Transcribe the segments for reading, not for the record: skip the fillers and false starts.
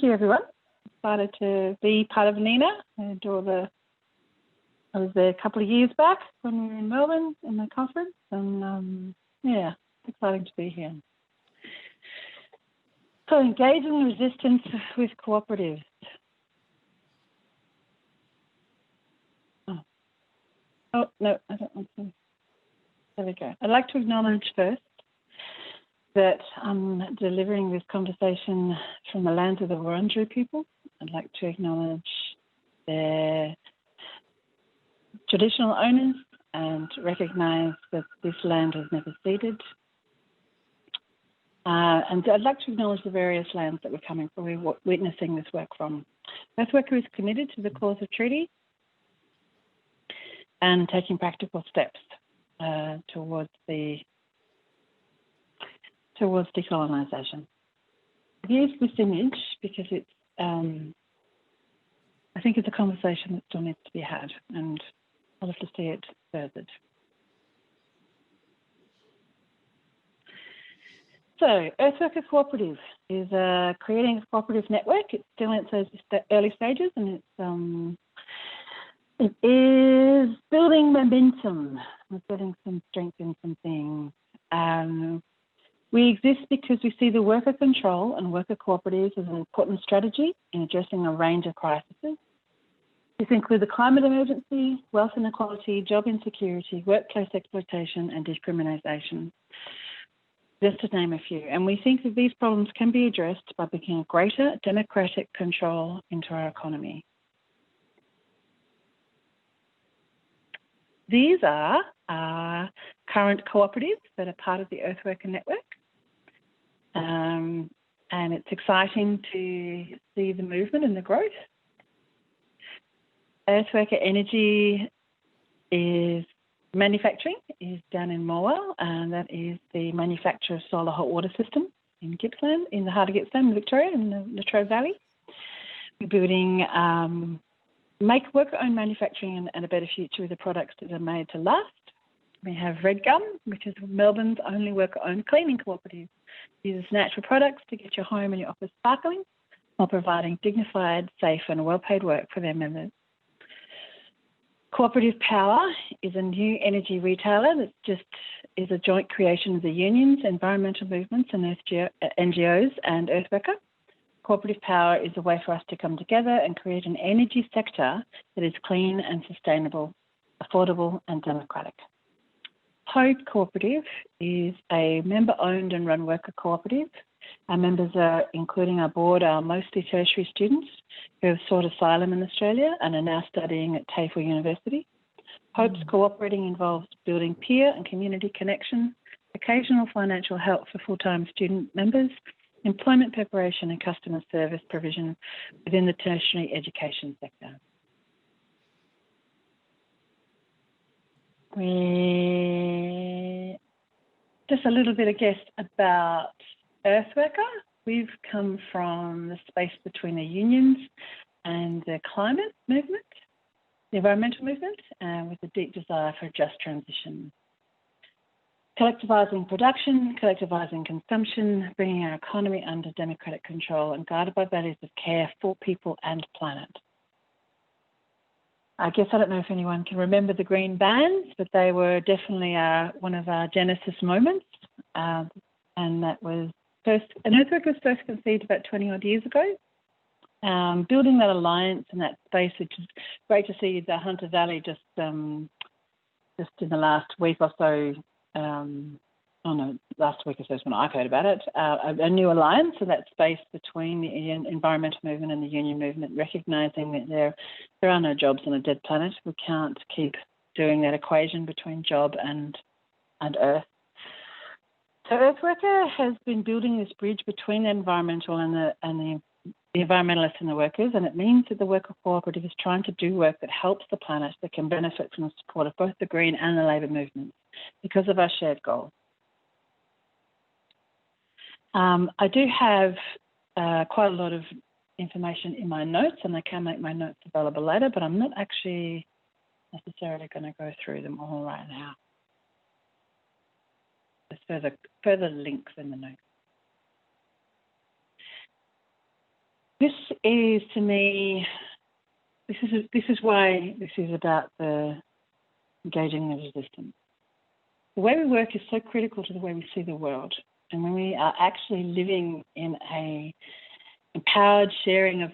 thank you, everyone. Excited to be part of NENA. I was there a couple of years back when we were in Melbourne in the conference, and yeah, it's exciting to be here. So engaging resistance with cooperatives. Oh, no, I don't want to. There we go. I'd like to acknowledge first that I'm delivering this conversation from the lands of the Wurundjeri people. I'd like to acknowledge their traditional owners and recognise that this land was never ceded. And I'd like to acknowledge the various lands that we're witnessing this work from. Earthworker is committed to the cause of treaty and taking practical steps towards decolonisation. I've used this image because it's, I think it's a conversation that still needs to be had, and I'll have to see it furthered. So, Earthworker Cooperative is creating a cooperative network. It's still in its early stages, and it is building momentum. We're getting some strength in some things. We exist because we see the worker control and worker cooperatives as an important strategy in addressing a range of crises. This includes the climate emergency, wealth inequality, job insecurity, workplace exploitation, and discrimination, just to name a few. And we think that these problems can be addressed by bringing greater democratic control into our economy. These are our current cooperatives that are part of the Earthworker Network. And it's exciting to see the movement and the growth. Earthworker Energy manufacturing is down in Morwell, and that is the manufacturer of solar hot water system in Gippsland, in the heart of Gippsland, in Victoria, in the Latrobe Valley. We're building make worker-owned manufacturing and a better future with the products that are made to last. We have Red Gum, which is Melbourne's only worker-owned cleaning cooperative. It uses natural products to get your home and your office sparkling while providing dignified, safe and well-paid work for their members. Cooperative Power is a new energy retailer that just is a joint creation of the unions, environmental movements and NGOs and Earthworker. Cooperative Power is a way for us to come together and create an energy sector that is clean and sustainable, affordable and democratic. Hope Cooperative is a member-owned and run worker cooperative. Our members are, including our board, are mostly tertiary students who have sought asylum in Australia and are now studying at TAFE University. Hope's cooperating involves building peer and community connections, occasional financial help for full-time student members, employment preparation and customer service provision within the tertiary education sector. Just a little bit of guess about Earthworker. We've come from the space between the unions and the climate movement, the environmental movement, with a deep desire for a just transition. Collectivising production, collectivising consumption, bringing our economy under democratic control and guided by values of care for people and planet. I guess I don't know if anyone can remember the green bands, but they were definitely one of our genesis moments. And that was Earthworker was first conceived about 20 odd years ago. Building that alliance in that space, which is great to see the Hunter Valley just in the last week or so. Last week or so is when I've heard about it. A new alliance in that space between the environmental movement and the union movement, recognising that there are no jobs on a dead planet. We can't keep doing that equation between job and earth. So Earthworker has been building this bridge between the environmental and the environmentalists and the workers, and it means that the worker cooperative is trying to do work that helps the planet, that can benefit from the support of both the green and the labour movements because of our shared goals. I do have quite a lot of information in my notes, and I can make my notes available later, but I'm not actually necessarily going to go through them all right now. There's further links in the notes. This is, to me, this is why this is about the engaging the resistance. The way we work is so critical to the way we see the world. And when we are actually living in a empowered sharing of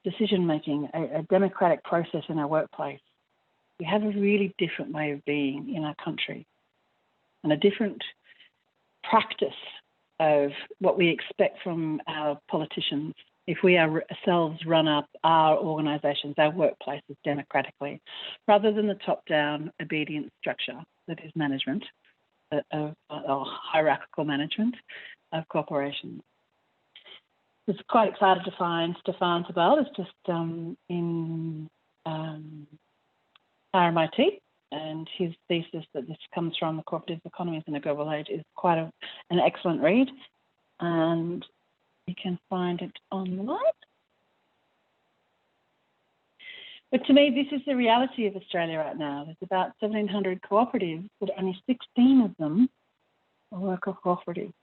decision-making, a democratic process in our workplace, we have a really different way of being in our country and a different practice of what we expect from our politicians if we ourselves run up our organisations, our workplaces democratically, rather than the top-down obedient structure that is management, or hierarchical management of corporations. I was quite excited to find Stefan Tabal is just in RMIT, and his thesis that this comes from the cooperative economies in a global age is quite an excellent read, and you can find it online. But to me, this is the reality of Australia right now. There's about 1,700 cooperatives, but only 16 of them are worker cooperatives.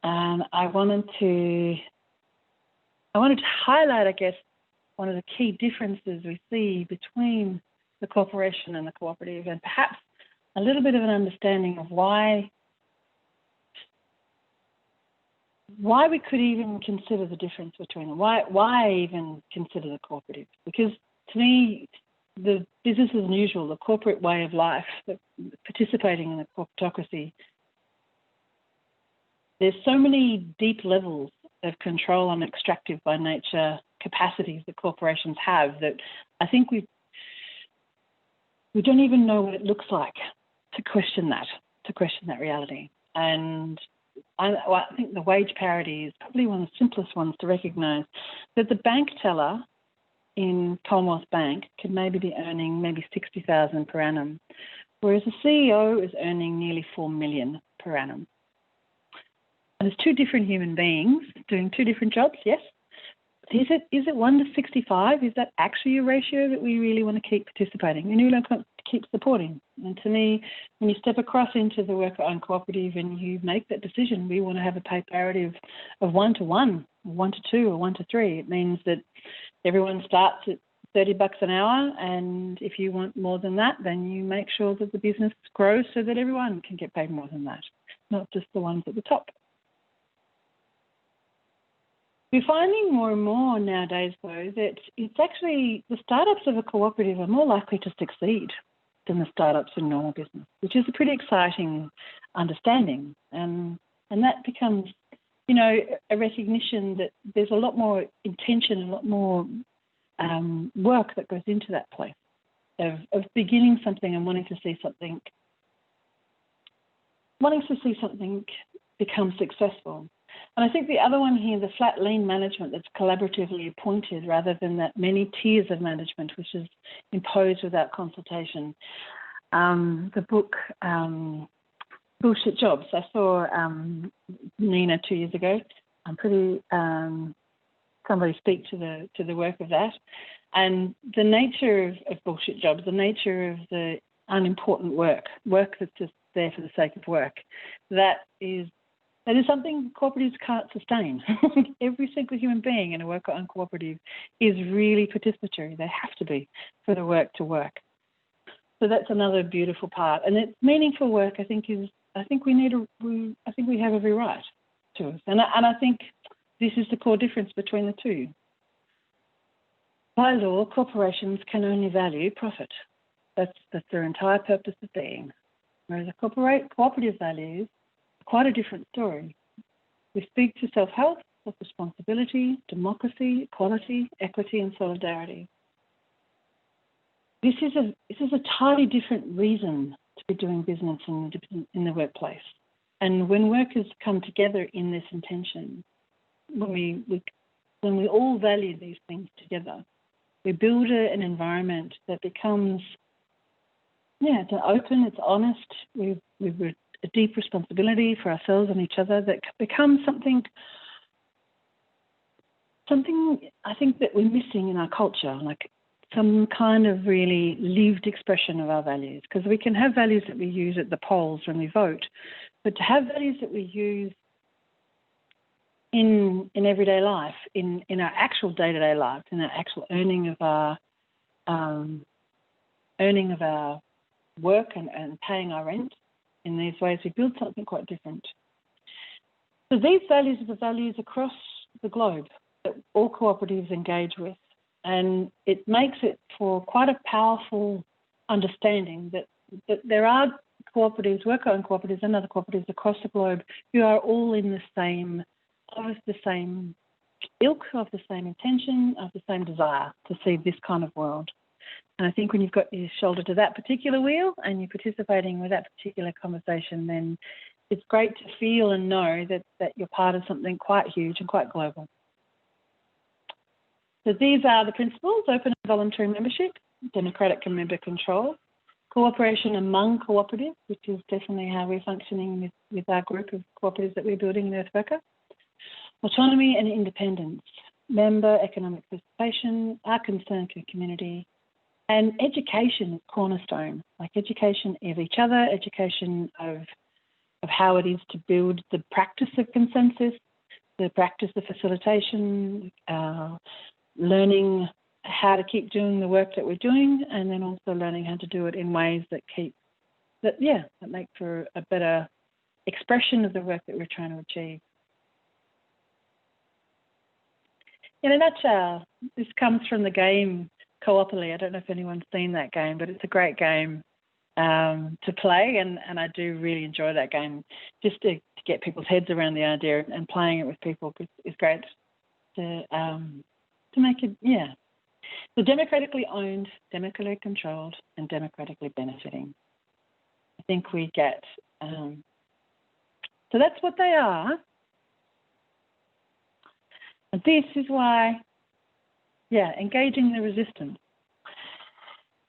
And I wanted to highlight, I guess, one of the key differences we see between the corporation and the cooperative, and perhaps a little bit of an understanding of why we could even consider the difference between them. Why even consider the cooperative? Because to me, the business as usual, the corporate way of life, participating in the corporatocracy, there's so many deep levels of control and extractive by nature capacities that corporations have that I think we don't even know what it looks like to question that reality. And I think the wage parity is probably one of the simplest ones to recognise, that the bank teller in Commonwealth Bank could maybe be earning maybe $60,000 per annum, whereas the CEO is earning nearly $4 million per annum. And there's two different human beings doing two different jobs, yes. Is it 1 to 65? Is that actually a ratio that we really want to keep participating? And we want to keep supporting. And to me, when you step across into the worker-owned cooperative and you make that decision, we want to have a pay parity of 1 to 1, 1 to 2, or 1 to 3. It means that everyone starts at $30 an hour, and if you want more than that, then you make sure that the business grows so that everyone can get paid more than that, not just the ones at the top. We're finding more and more nowadays, though, that it's actually the startups of a cooperative are more likely to succeed than the startups in normal business, which is a pretty exciting understanding. And that becomes, a recognition that there's a lot more intention, a lot more work that goes into that place of beginning something and wanting to see something become successful. And I think the other one here, the flat lean management that's collaboratively appointed rather than that many tiers of management which is imposed without consultation. The book Bullshit Jobs, I saw NENA 2 years ago. I'm pretty somebody speak to the work of that. And the nature of bullshit jobs, the nature of the unimportant work that's just there for the sake of work, that is something cooperatives can't sustain. Every single human being in a worker-owned cooperative is really participatory. They have to be for the work to work. So that's another beautiful part. And it's meaningful work. I think we have every right to it. And I think this is the core difference between the two. By law, corporations can only value profit. That's their entire purpose of being. Whereas a cooperative values quite a different story. We speak to self-help, self-responsibility, democracy, equality, equity, and solidarity. This is a entirely different reason to be doing business in the workplace. And when workers come together in this intention, when we all value these things together, we build an environment that becomes, it's open, it's honest. We've a deep responsibility for ourselves and each other that becomes something I think that we're missing in our culture, like some kind of really lived expression of our values. Because we can have values that we use at the polls when we vote, but to have values that we use in everyday life, in our actual day-to-day lives, in our actual earning of our work and paying our rent. In these ways, we build something quite different. So these values are the values across the globe that all cooperatives engage with, and it makes it for quite a powerful understanding that there are cooperatives, worker-owned cooperatives and other cooperatives across the globe who are all in the same ilk, of the same intention, of the same desire to see this kind of world. And I think when you've got your shoulder to that particular wheel and you're participating with that particular conversation, then it's great to feel and know that you're part of something quite huge and quite global. So these are the principles: open and voluntary membership, democratic and member control, cooperation among cooperatives, which is definitely how we're functioning with our group of cooperatives that we're building in Earthworker, autonomy and independence, member economic participation, our concern for community, and education is cornerstone, like education of each other, education of how it is to build the practice of consensus, the practice of facilitation, learning how to keep doing the work that we're doing, and then also learning how to do it in ways that make for a better expression of the work that we're trying to achieve. In a nutshell, this comes from the game Cooperly. I don't know if anyone's seen that game, but it's a great game to play, and I do really enjoy that game. Just to get people's heads around the idea, and playing it with people is great to make it, So democratically owned, democratically controlled, and democratically benefiting. I think we get, so that's what they are. And this is why, engaging the resistance.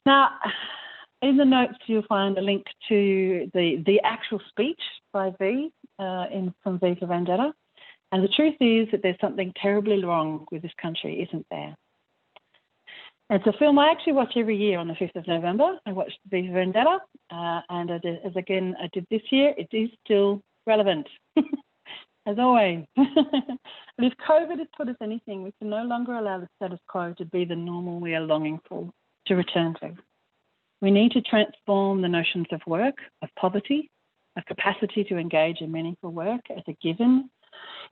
Now, in the notes, you'll find a link to the actual speech by V from V for Vendetta. And the truth is that there's something terribly wrong with this country, isn't there? It's a film I actually watch every year on the 5th of November. I watched V for Vendetta, and I did this year. It is still relevant, as always. And if COVID has taught us anything, we can no longer allow the status quo to be the normal we are longing for, to return to. We need to transform the notions of work, of poverty, of capacity to engage in meaningful work as a given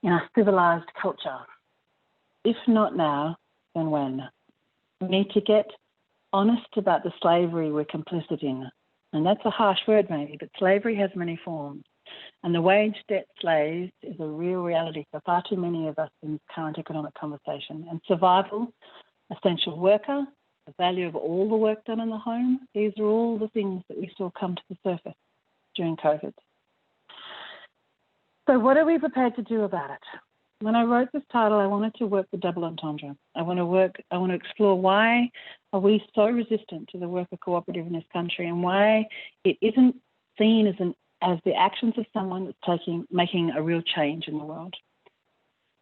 in our civilised culture. If not now, then when? We need to get honest about the slavery we're complicit in. And that's a harsh word maybe, but slavery has many forms. And the wage debt slaves is a real reality for far too many of us in this current economic conversation. And survival, essential worker, the value of all the work done in the home, these are all the things that we saw come to the surface during COVID. So what are we prepared to do about it? When I wrote this title, I wanted to work the double entendre. I want to explore why are we so resistant to the worker cooperative in this country, and why it isn't seen as the actions of someone that's making a real change in the world,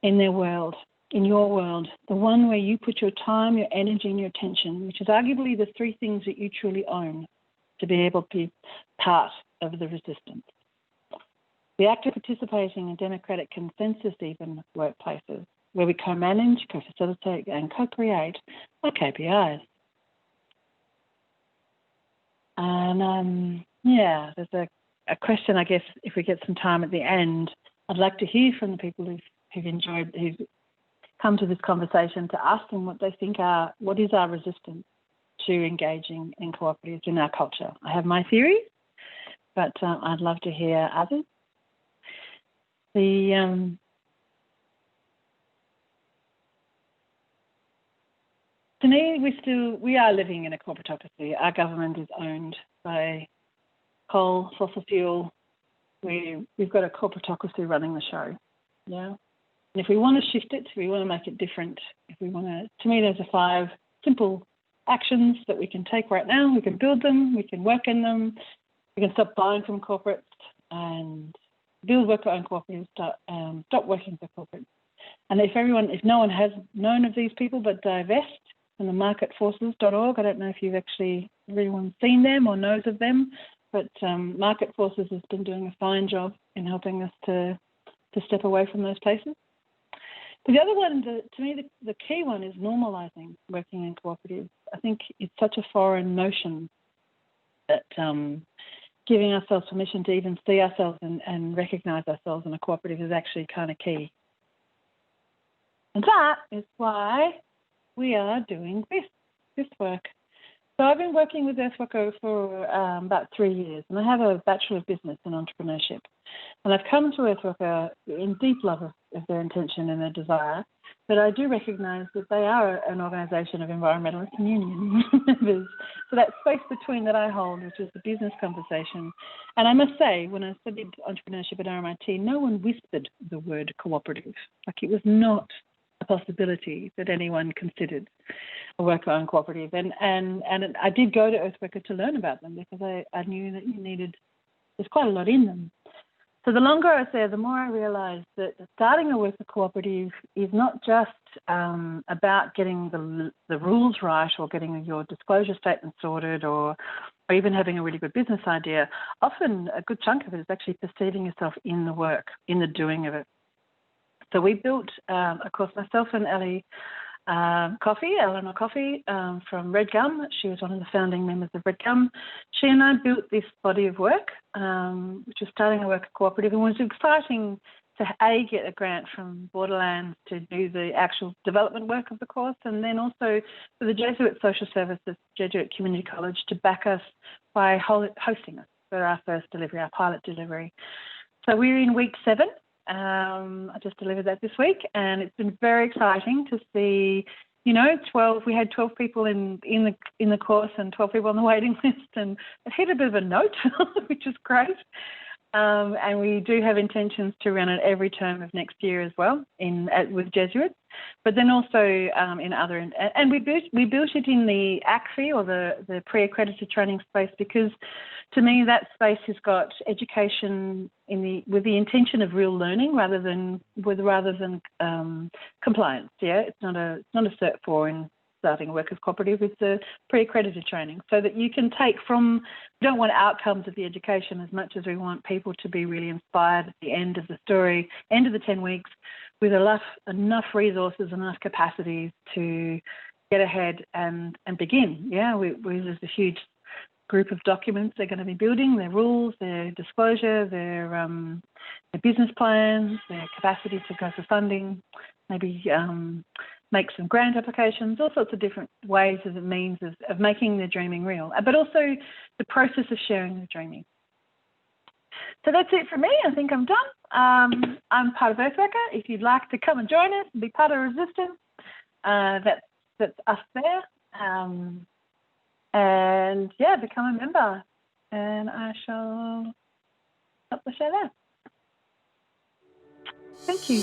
in their world, in your world, the one where you put your time, your energy and your attention, which is arguably the three things that you truly own, to be able to be part of the resistance. The act of participating in democratic consensus even workplaces, where we co-manage, co-facilitate and co-create our KPIs. And there's a question, I guess, if we get some time at the end. I'd like to hear from the people who've come to this conversation, to ask them what they think what is our resistance to engaging in cooperatives in our culture. I have my theories, but I'd love to hear others. To me, we are living in a corporatocracy. Our government is owned by coal, fossil fuel. We've got a corporatocracy running the show. Yeah. And if we want to shift it, if we want to make it different, to me, there's 5 simple actions that we can take right now. We can build them, we can work in them, we can stop buying from corporates and build worker-owned cooperatives, stop working for corporates. And if no one has known of these people, but divest from the marketforces.org. I don't know if everyone's seen them or knows of them, but Market Forces has been doing a fine job in helping us to step away from those places. But the other one, to me, the key one is normalising working in cooperatives. I think it's such a foreign notion that giving ourselves permission to even see ourselves and recognise ourselves in a cooperative is actually kind of key. And that is why we are doing this work. So I've been working with Earthworker for about 3 years, and I have a Bachelor of Business in Entrepreneurship. And I've come to Earthworker in deep love of their intention and their desire, but I do recognise that they are an organisation of environmentalist and union members. So that space between that I hold, which is the business conversation. And I must say, when I studied entrepreneurship at RMIT, no one whispered the word cooperative. Like, it was not a possibility that anyone considered a worker-owned cooperative. And I did go to Earthworker to learn about them because I knew that there's quite a lot in them. So the longer I was there, the more I realised that starting a worker cooperative is not just about getting the rules right or getting your disclosure statement sorted or even having a really good business idea. Often a good chunk of it is actually perceiving yourself in the work, in the doing of it. So we built, of course, myself and Eleanor Coffey from Red Gum. She was one of the founding members of Red Gum. She and I built this body of work, which was starting a worker cooperative, and was exciting to get a grant from Borderlands to do the actual development work of the course, and then also for the Jesuit Social Services, Jesuit Community College, to back us by hosting us for our first delivery, our pilot delivery. So we're in week 7. I just delivered that this week, and it's been very exciting to see, 12. We had 12 people in the course and 12 people on the waiting list, and it hit a bit of a note, which is great. And we do have intentions to run it every term of next year as well with Jesuits, but then also in other. And we built it in the ACFI, or the pre-accredited training space, because to me that space has got education with the intention of real learning rather than compliance. Yeah, it's not a Cert 4 in starting a workers cooperative. It's a pre-accredited training, so that you can take from. We don't want outcomes of the education as much as we want people to be really inspired at the end of the story, end of the 10 weeks, with enough resources, enough capacities to get ahead and begin. Yeah, there's a huge group of documents they're going to be building, their rules, their disclosure, their business plans, their capacity to go for funding, maybe make some grant applications, all sorts of different ways as a means of making their dreaming real, but also the process of sharing the dreaming. So that's it for me. I think I'm done. I'm part of Earthworker. If you'd like to come and join us and be part of Resistance, that's us there. And yeah, become a member. And I shall stop the show there. Thank you.